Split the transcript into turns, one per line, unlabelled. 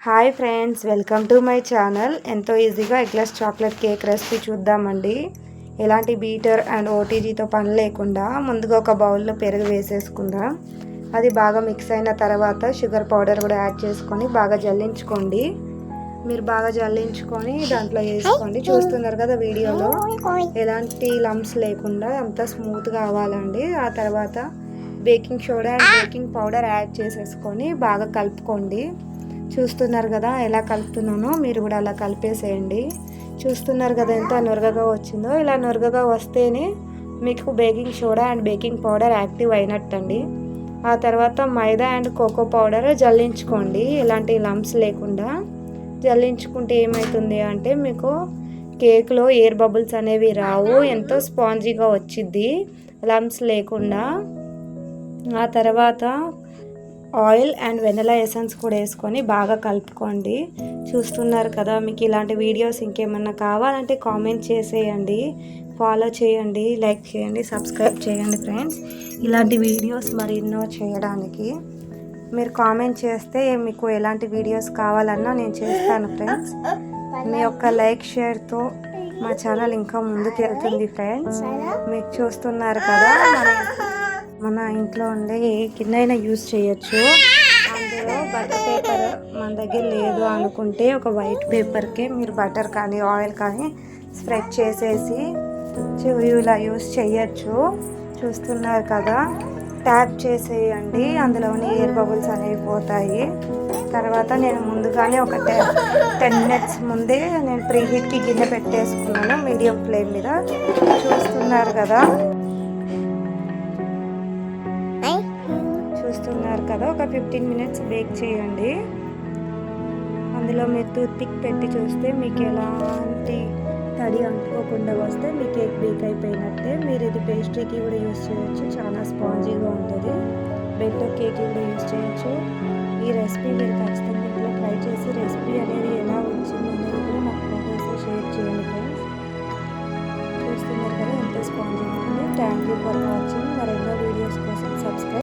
Hi friends, welcome to my channel. ఎంతో ఈజీగా eggless chocolate cake recipe చూద్దామండి. ఎలాంటి బీటర్ అండ్ ఓటీజీతో పని లేకుండా ముందుగా ఒక బౌల్లో పెరుగు వేసేసుకుందాం. అది బాగా మిక్స్ అయిన తర్వాత షుగర్ పౌడర్ కూడా యాడ్ చేసుకొని బాగా జల్లించుకోండి. మీరు బాగా జల్లించుకొని దాంట్లో వేసుకోండి. చూస్తున్నారు కదా వీడియోలో, ఎలాంటి లంప్స్ లేకుండా అంతా స్మూత్గా అవ్వాలండి. ఆ తర్వాత baking soda and baking powder add చేసేసుకొని బాగా కలుపుకోండి. చూస్తున్నారు కదా ఎలా కలుపుతున్నానో, మీరు కూడా అలా కలిపేసేయండి. చూస్తున్నారు కదా ఎంత నురగగా వచ్చిందో. ఇలా నురగగా వస్తేనే మీకు baking soda and baking powder active అయినట్టండి. ఆ తర్వాత మైదా అండ్ కోకో పౌడర్ జల్లించుకోండి. ఎలాంటి లంప్స్ లేకుండా జల్లించుకుంటే ఏమవుతుంది అంటే మీకు కేక్లో ఎయిర్ బబుల్స్ అనేవి రావు, ఎంతో స్పాంజీగా వచ్చిద్ది లంప్స్ లేకుండా. ఆ తర్వాత ఆయిల్ అండ్ వెనిలా ఎసెన్స్ కూడా వేసుకొని బాగా కలుపుకోండి. చూస్తున్నారు కదా, మీకు ఇలాంటి వీడియోస్ ఇంకేమన్నా కావాలంటే కామెంట్ చేసేయండి, ఫాలో చేయండి, లైక్ చేయండి, సబ్స్క్రైబ్ చేయండి ఫ్రెండ్స్. ఇలాంటి వీడియోస్ మరెన్నో చేయడానికి మీరు కామెంట్ చేస్తే మీకు ఎలాంటి వీడియోస్ కావాలన్నా నేను చేస్తాను ఫ్రెండ్స్. మీ యొక్క లైక్ షేర్తో మా ఛానల్ ఇంకా ముందుకు వెళ్తుంది ఫ్రెండ్స్. మీరు చూస్తున్నారు కదా, మన ఇంట్లో ఉండే ఏ గిన్నె యూజ్ చేయొచ్చు. అందులో బటర్ పేపర్ మన దగ్గర లేదు అనుకుంటే ఒక వైట్ పేపర్కి మీరు బటర్ కానీ ఆయిల్ కానీ స్ప్రెడ్ చేసేసి ఇలా యూజ్ చేయొచ్చు. చూస్తున్నారు కదా, ట్యాప్ చేసేయండి, అందులోని ఎయిర్ బబుల్స్ అనేవి పోతాయి. తర్వాత నేను ముందుగానే ఒక 10 మినిట్స్ ముందే నేను ప్రీ హీట్కి గిన్నె పెట్టేసుకున్నాను మీడియం ఫ్లేమ్ మీద. చూస్తున్నారు కదా ఒక 15 మినిట్స్ బేక్ చేయండి. అందులో మీరు టూత్ పిక్ పెట్టి చూస్తే మీకు ఎలాంటి తడి అంటుకోకుండా వస్తే మీ కేక్ బేక్ అయిపోయినట్టే. మీరు ఇది పేస్ట్రీకి కూడా యూజ్ చేయొచ్చు, చాలా స్పాంజీగా ఉంటుంది. బెటర్ కేక్ కూడా యూజ్ చేయొచ్చు. ఈ రెసిపీ మీరు